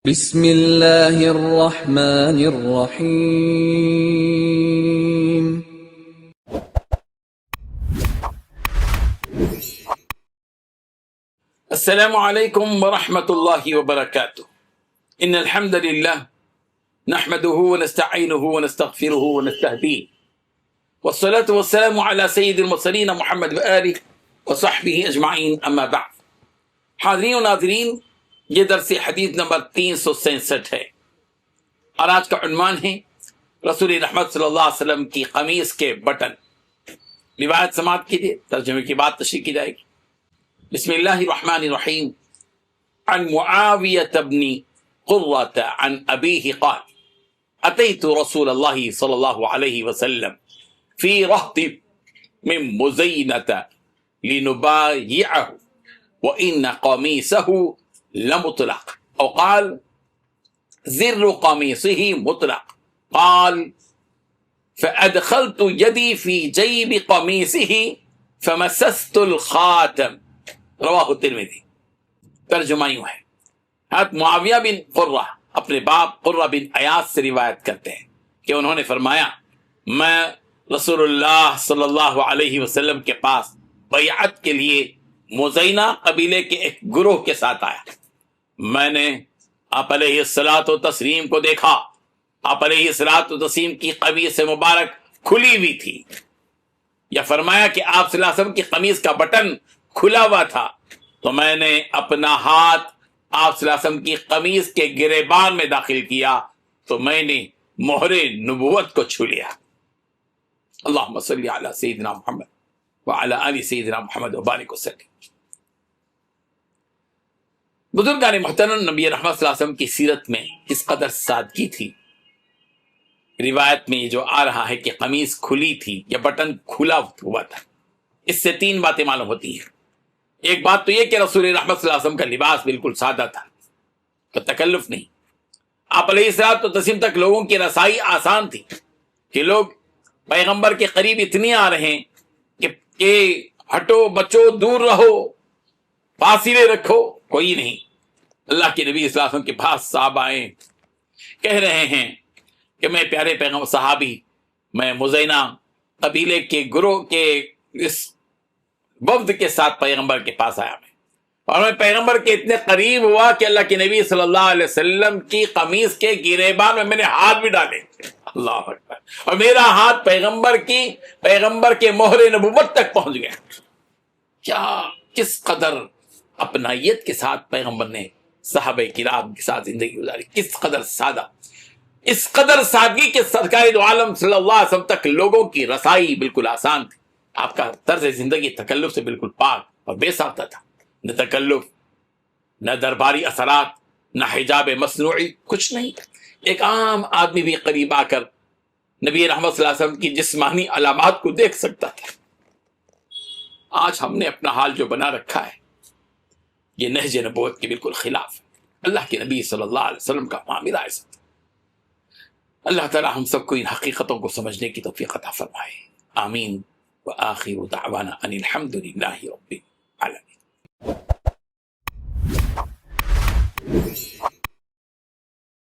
بسم اللہ الرحمن الرحیم۔ السلام علیکم ورحمۃ اللہ وبرکاتہ۔ ان الحمد للہ نحمده ونستعینه ونستغفره ونستهدیه والصلاة والسلام على سید المرسلین محمد وآلہ وصحبہ اجمعین، اما بعد۔ حاضرین و ناظرین، یہ درس حدیث نمبر 367 ہے اور آج کا عنوان ہے رسول رحمت صلی اللہ علیہ وسلم کی قمیص کے بٹن۔ روایت سماعت کیجیے، ترجمے کی بات تشریح کی جائے گی۔ بسم اللہ الرحمن الرحیم۔ عن معاویة بن قرة عن أبيه قال أتيت رسول الله صلى الله عليه وسلم في رهط من مزينة لنبايعه وإن قميصه لمطلق، أو قال زر قميصه مطلق، قال فأدخلت يدي في جيب قميصه فمسست الخاتم، رواہ الترمذی۔ ترجمہ یوں ہے، حضرت معاویہ بن قرہ اپنے باپ قرہ بن ایاز سے روایت کرتے ہیں کہ انہوں نے فرمایا، میں رسول اللہ صلی اللہ علیہ وسلم کے پاس بیعت کے لیے مزینہ قبیلے کے ایک گروہ کے ساتھ آیا۔ میں نے آپ علیہ الصلاۃ والتسلیم کو دیکھا، آپ علیہ الصلاۃ والتسلیم کی قمیص مبارک کھلی ہوئی تھی، یا فرمایا کہ آپ صلی اللہ علیہ وسلم کی قمیص کا بٹن کھلا ہوا تھا، تو میں نے اپنا ہاتھ آپ صلی اللہ علیہ وسلم کی قمیص کے گریبان میں داخل کیا تو میں نے مہر نبوت کو چھو لیا۔ اللہم صلی علی سیدنا محمد وعلی آل سیدنا محمد وبارک وسلم۔ بزرگان محترم، نبی رحمت صلی اللہ علیہ وسلم کی سیرت میں اس قدر سادگی تھی۔ روایت میں جو آ رہا ہے کہ قمیص کھلی تھی یا بٹن کھلا ہوا تھا، اس سے تین باتیں معلوم ہوتی ہیں۔ ایک بات تو یہ کہ رسول رحمت صلی اللہ علیہ وسلم کا لباس بالکل سادہ تھا، تو تکلف نہیں۔ آپ علیہ الصلوۃ والتسلیم تک لوگوں کی رسائی آسان تھی کہ لوگ پیغمبر کے قریب اتنے آ رہے ہیں کہ ہٹو بچو، دور رہو، فاصلے رکھو، کوئی نہیں۔ اللہ کے نبی صلی اللہ علیہ وسلم کے پاس صحابہ آئے، کہہ رہے ہیں کہ میں پیارے پیغمبر صحابی، میں مزینہ قبیلے کے گروہ کے اس وفد کے ساتھ پیغمبر کے پاس آیا میں، اور میں پیغمبر کے اتنے قریب ہوا کہ اللہ کے نبی صلی اللہ علیہ وسلم کی قمیص کے گریبان میں نے ہاتھ بھی ڈالے، اللہ اکبر، اور میرا ہاتھ پیغمبر کے مہر نبوت تک پہنچ گیا۔ کیا کس قدر اپنائیت کے ساتھ پیغمبر نے صحابہ کرام کے ساتھ زندگی گزاری، کس قدر سادہ، اس قدر سادگی کے سرکار دو عالم صلی اللہ علیہ وسلم تک لوگوں کی رسائی بالکل آسان تھی۔ آپ کا طرز زندگی تکلف سے بالکل پاک اور بے ساختہ تھا، نہ تکلف، نہ درباری اثرات، نہ حجاب مصنوعی، کچھ نہیں۔ ایک عام آدمی بھی قریب آ کر نبی رحمت صلی اللہ علیہ وسلم کی جسمانی علامات کو دیکھ سکتا تھا۔ آج ہم نے اپنا حال جو بنا رکھا ہے، یہ نہج نبوت کے بالکل خلاف ہے۔ اللہ کے نبی صلی اللہ علیہ وسلم کا معاملہ ایسا تھا۔ اللہ تعالی ہم سب کو ان حقیقتوں کو سمجھنے کی توفیق عطا فرمائے، آمین۔ وآخر دعوانا ان الحمد للہ رب العالمین۔